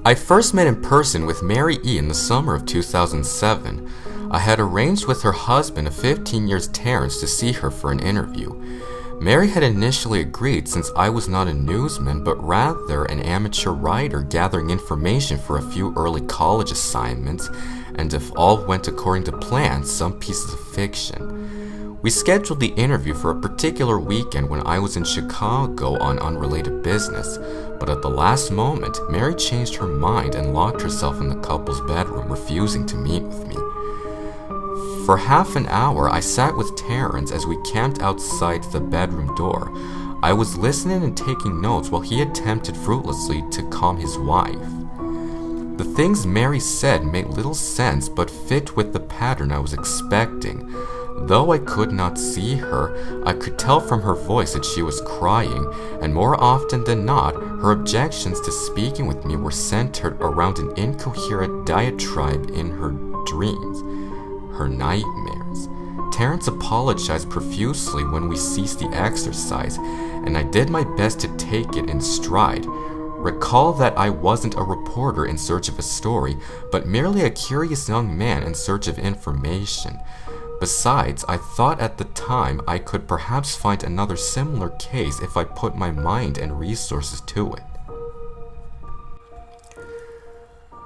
I first met in person with Mary E. in the summer of 2007. I had arranged with her husband of 15 years, Terrence, to see her for an interview. Mary had initially agreed since I was not a newsman but rather an amateur writer gathering information for a few early college assignments, and if all went according to plan, some pieces of fiction. We scheduled the interview for a particular weekend when I was in Chicago on unrelated business, but at the last moment, Mary changed her mind and locked herself in the couple's bedroom, refusing to meet with me. For half an hour, I sat with Terrence as we camped outside the bedroom door. I was listening and taking notes while he attempted fruitlessly to calm his wife. The things Mary said made little sense but fit with the pattern I was expecting. Though I could not see her, I could tell from her voice that she was crying, and more often than not, her objections to speaking with me were centered around an incoherent diatribe in her dreams, her nightmares. Terrence apologized profusely when we ceased the exercise, and I did my best to take it in stride. Recall that I wasn't a reporter in search of a story, but merely a curious young man in search of information. Besides, I thought at the time I could perhaps find another similar case if I put my mind and resources to it.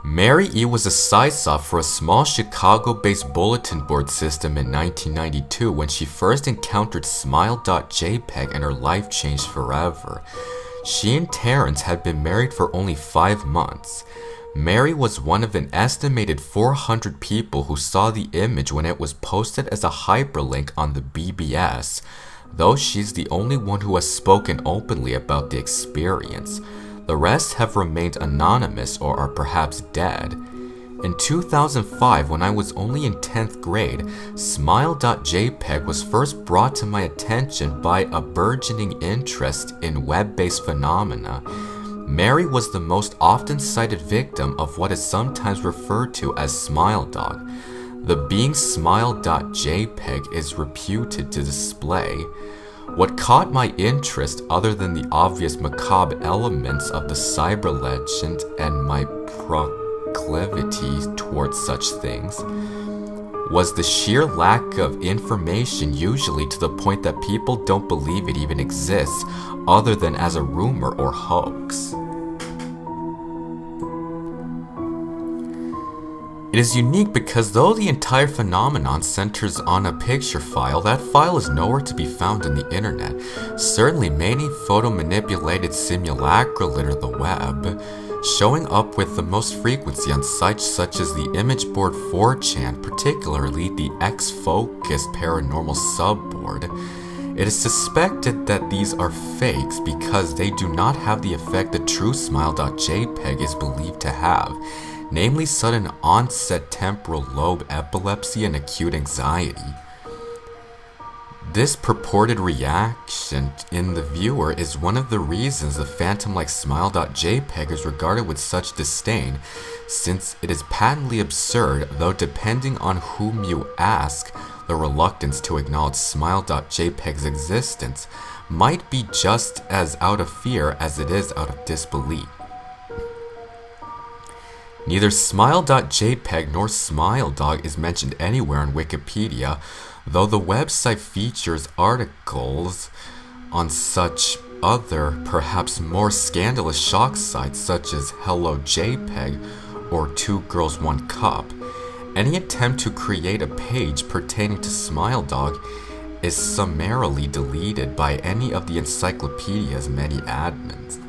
Mary E. was a sidesaw for a small Chicago-based bulletin board system in 1992 when she first encountered Smile.JPG and her life changed forever. She and Terrence had been married for only 5 months. Mary was one of an estimated 400 people who saw the image when it was posted as a hyperlink on the BBS, though she's the only one who has spoken openly about the experience. The rest have remained anonymous or are perhaps dead. In 2005, when I was only in 10th grade, Smile.JPG was first brought to my attention by a burgeoning interest in web-based phenomena. Mary was the most often cited victim of what is sometimes referred to as Smiledog. The being Smile.JPG is reputed to display. What caught my interest, other than the obvious macabre elements of the cyber legend and my proclivity towards such things, was the sheer lack of information, usually to the point that people don't believe it even exists, other than as a rumor or hoax. It is unique because though the entire phenomenon centers on a picture file, that file is nowhere to be found on the internet. Certainly many photo-manipulated simulacra litter the web, showing up with the most frequency on sites such as the image board 4chan, particularly the X-focused paranormal subboard. It is suspected that these are fakes because they do not have the effect the true Smile.JPG is believed to have, namely sudden onset temporal lobe epilepsy and acute anxiety. This purported reaction in the viewer is one of the reasons the phantom-like Smile.JPG is regarded with such disdain, since it is patently absurd, though depending on whom you ask, the reluctance to acknowledge Smile.JPG's existence might be just as out of fear as it is out of disbelief. Neither Smile.JPG nor Smiledog is mentioned anywhere on Wikipedia, though the website features articles on such other, perhaps more scandalous shock sites such as Hello JPEG or Two Girls One Cup. Any attempt to create a page pertaining to Smiledog is summarily deleted by any of the encyclopedia's many admins.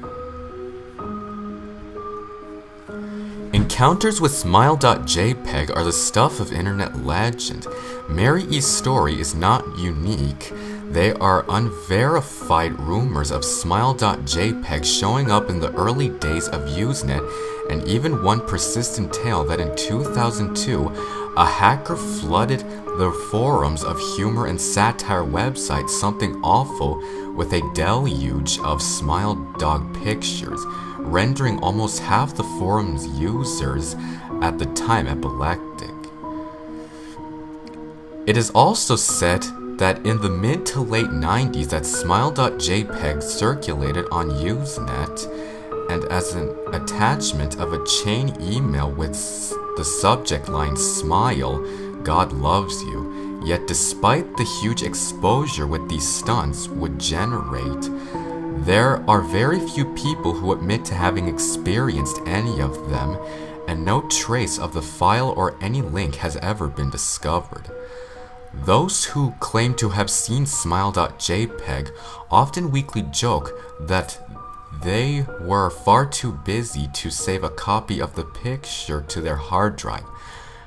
Encounters with Smile.JPG are the stuff of internet legend. Mary E's story is not unique. They are unverified rumors of Smile.JPG showing up in the early days of Usenet, and even one persistent tale that in 2002, a hacker flooded the forums of humor and satire website Something Awful with a deluge of Smiledog pictures, rendering almost half the forum's users at the time epileptic. It is also said that in the mid to late 90s that Smile.JPG circulated on Usenet and as an attachment of a chain email with the subject line "Smile, God loves you." Yet despite the huge exposure with these stunts would generate, there are very few people who admit to having experienced any of them, and no trace of the file or any link has ever been discovered. Those who claim to have seen Smile.JPG often weakly joke that they were far too busy to save a copy of the picture to their hard drive.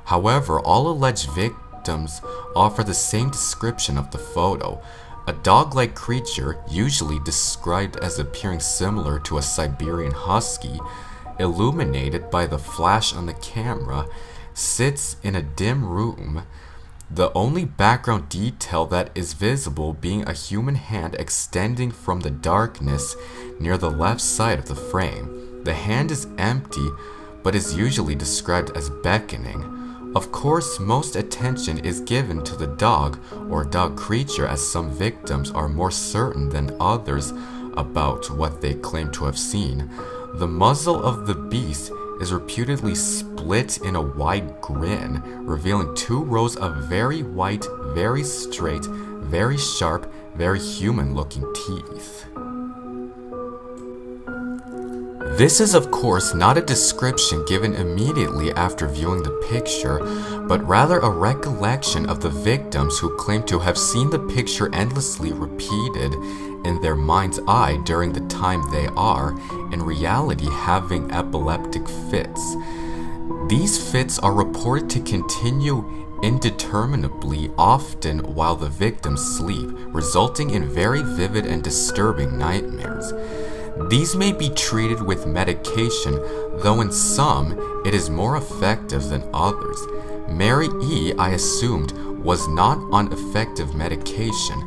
However, all alleged victims offer the same description of the photo: a dog-like creature, usually described as appearing similar to a Siberian husky, illuminated by the flash on the camera, sits in a dim room, the only background detail that is visible being a human hand extending from the darkness near the left side of the frame. The hand is empty, but is usually described as beckoning. Of course, most attention is given to the dog or dog creature, as some victims are more certain than others about what they claim to have seen. The muzzle of the beast is reputedly split in a wide grin, revealing 2 rows of very white, very straight, very sharp, very human-looking teeth. This is of course not a description given immediately after viewing the picture, but rather a recollection of the victims who claim to have seen the picture endlessly repeated in their mind's eye during the time they are, in reality, having epileptic fits. These fits are reported to continue indeterminably, often while the victims sleep, resulting in very vivid and disturbing nightmares. These may be treated with medication, though in some it is more effective than others. Mary E., I assumed, was not on effective medication.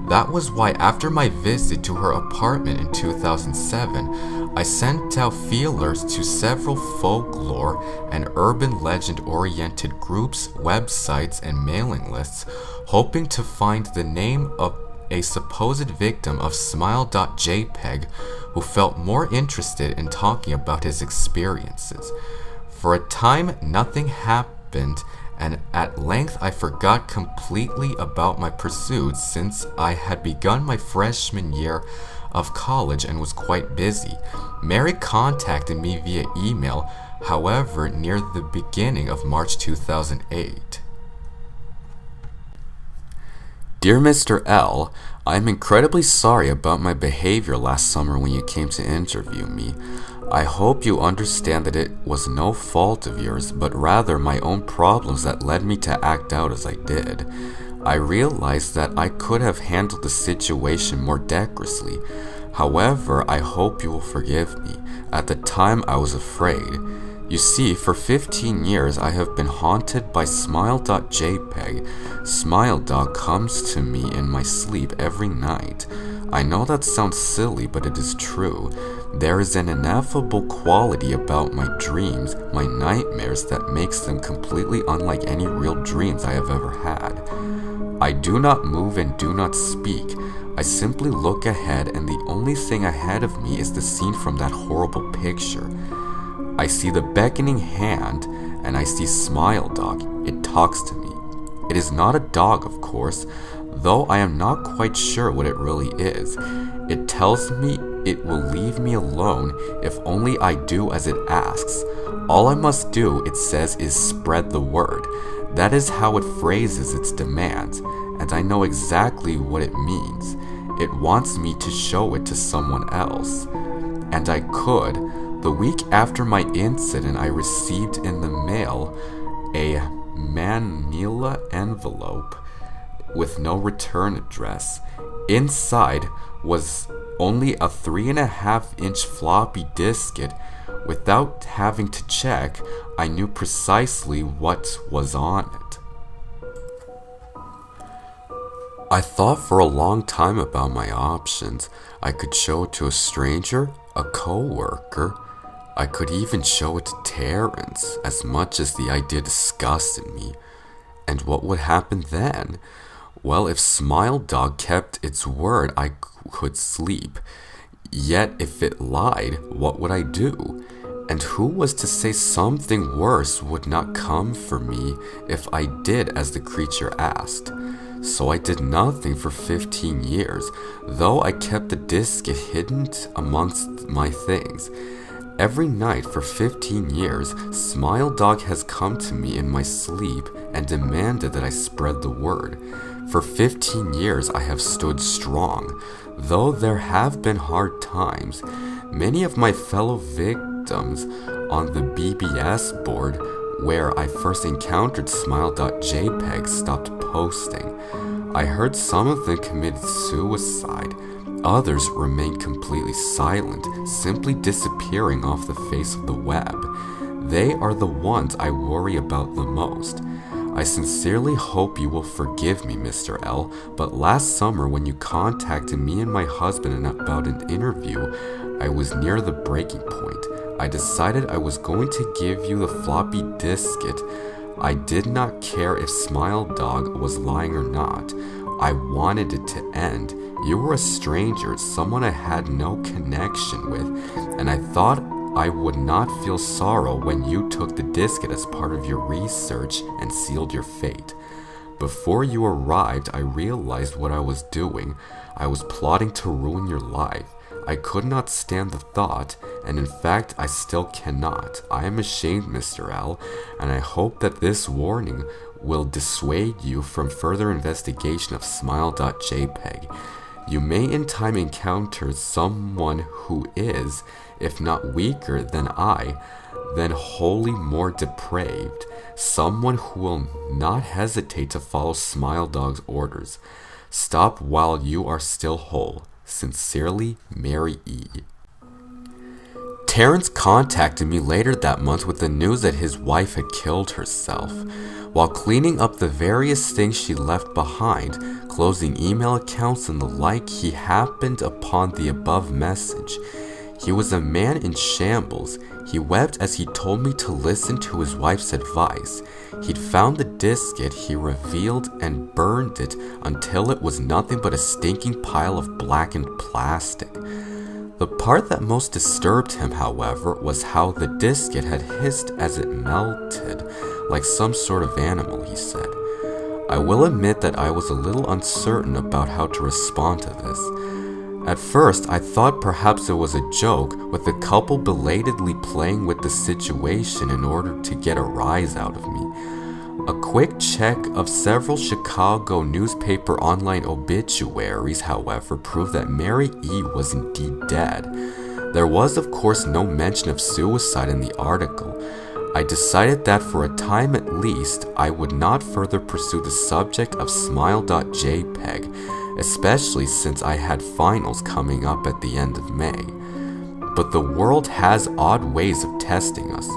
That was why after my visit to her apartment in 2007, I sent out feelers to several folklore and urban legend-oriented groups, websites, and mailing lists, hoping to find the name of a supposed victim of Smile.JPG who felt more interested in talking about his experiences. For a time, nothing happened, and at length I forgot completely about my pursuits since I had begun my freshman year of college and was quite busy. Mary contacted me via email, however, near the beginning of March 2008. Dear Mr. L, I am incredibly sorry about my behavior last summer when you came to interview me. I hope you understand that it was no fault of yours, but rather my own problems that led me to act out as I did. I realized that I could have handled the situation more decorously. However, I hope you will forgive me. At the time, I was afraid. You see, for 15 years, I have been haunted by Smile.JPG. Smiledog comes to me in my sleep every night. I know that sounds silly, but it is true. There is an ineffable quality about my dreams, my nightmares, that makes them completely unlike any real dreams I have ever had. I do not move and do not speak. I simply look ahead, and the only thing ahead of me is the scene from that horrible picture. I see the beckoning hand, and I see Smiledog. It talks to me. It is not a dog, of course, though I am not quite sure what it really is. It tells me it will leave me alone if only I do as it asks. All I must do, it says, is spread the word. That is how it phrases its demands, and I know exactly what it means. It wants me to show it to someone else. And I could. The week after my incident, I received in the mail a manila envelope with no return address. Inside was only a 3.5-inch floppy diskette. Without having to check, I knew precisely what was on it. I thought for a long time about my options. I could show it to a stranger, a co-worker. I could even show it to Terrence, as much as the idea disgusted me. And what would happen then? Well, if Smiledog kept its word, I could sleep. Yet if it lied, what would I do? And who was to say something worse would not come for me if I did as the creature asked? So I did nothing for 15 years, though I kept the diskette hidden amongst my things. Every night for 15 years, Smiledog has come to me in my sleep and demanded that I spread the word. For 15 years I have stood strong, though there have been hard times. Many of my fellow victims on the BBS board where I first encountered Smile.jpg stopped posting. I heard some of them committed suicide. Others remained completely silent, simply disappearing off the face of the web. They are the ones I worry about the most. I sincerely hope you will forgive me, Mr. L, but last summer when you contacted me and my husband about an interview, I was near the breaking point. I decided I was going to give you the floppy diskette. I did not care if Smiledog was lying or not. I wanted it to end. You were a stranger, someone I had no connection with, and I thought I would not feel sorrow when you took the diskette as part of your research and sealed your fate. Before you arrived, I realized what I was doing. I was plotting to ruin your life. I could not stand the thought, and in fact I still cannot. I am ashamed, Mr. L, and I hope that this warning will dissuade you from further investigation of Smile.jpg. You may in time encounter someone who is, if not weaker than I, then wholly more depraved, someone who will not hesitate to follow Smiledog's orders. Stop while you are still whole. Sincerely, Mary E. Terrence contacted me later that month with the news that his wife had killed herself. While cleaning up the various things she left behind, closing email accounts and the like, he happened upon the above message. He was a man in shambles. He wept as he told me to listen to his wife's advice. He'd found the diskette, he revealed and burned it until it was nothing but a stinking pile of blackened plastic. The part that most disturbed him, however, was how the diskette had hissed as it melted, like some sort of animal, he said. I will admit that I was a little uncertain about how to respond to this. At first, I thought perhaps it was a joke, with the couple belatedly playing with the situation in order to get a rise out of me. A quick check of several Chicago newspaper online obituaries, however, proved that Mary E. was indeed dead. There was, of course, no mention of suicide in the article. I decided that for a time at least, I would not further pursue the subject of Smile.jpg, especially since I had finals coming up at the end of May. But the world has odd ways of testing us.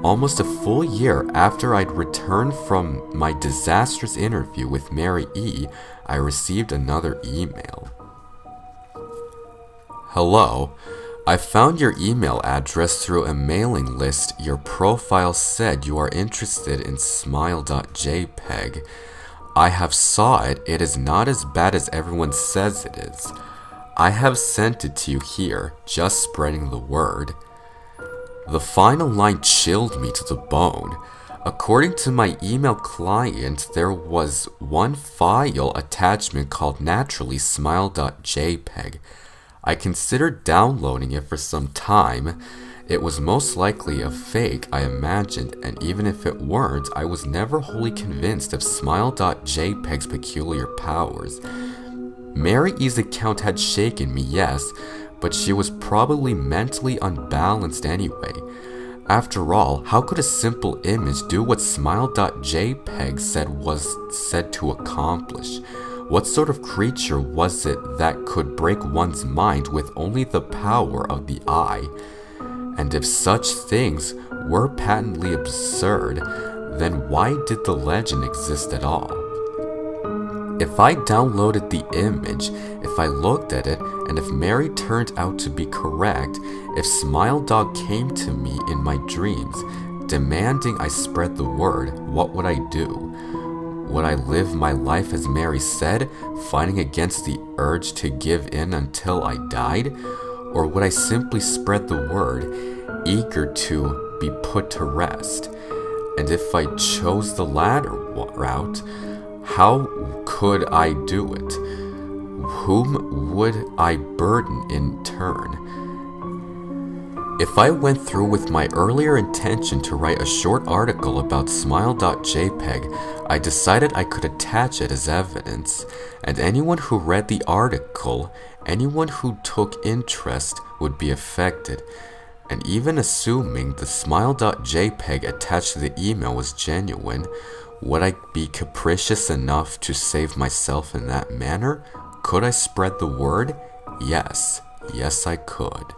Almost a full year after I'd returned from my disastrous interview with Mary E., I received another email. Hello. I found your email address through a mailing list. Your profile said you are interested in Smile.jpg. I have saw it. It is not as bad as everyone says it is. I have sent it to you here, just spreading the word. The final line chilled me to the bone. According to my email client, there was one file attachment called naturally Smile.jpg. I considered downloading it for some time. It was most likely a fake, I imagined, and even if it weren't, I was never wholly convinced of Smile.jpg's peculiar powers. Mary E.'s account had shaken me, yes, but she was probably mentally unbalanced anyway. After all, how could a simple image do what Smile.jpg was said to accomplish? What sort of creature was it that could break one's mind with only the power of the eye? And if such things were patently absurd, then why did the legend exist at all? If I downloaded the image, if I looked at it, and if Mary turned out to be correct, if Smiledog came to me in my dreams, demanding I spread the word, what would I do? Would I live my life as Mary said, fighting against the urge to give in until I died? Or would I simply spread the word, eager to be put to rest? And if I chose the latter route, how could I do it? Whom would I burden in turn? If I went through with my earlier intention to write a short article about Smile.JPG, I decided I could attach it as evidence, and anyone who read the article, anyone who took interest would be affected. And even assuming the Smile.JPG attached to the email was genuine, would I be capricious enough to save myself in that manner? Could I spread the word? Yes I could.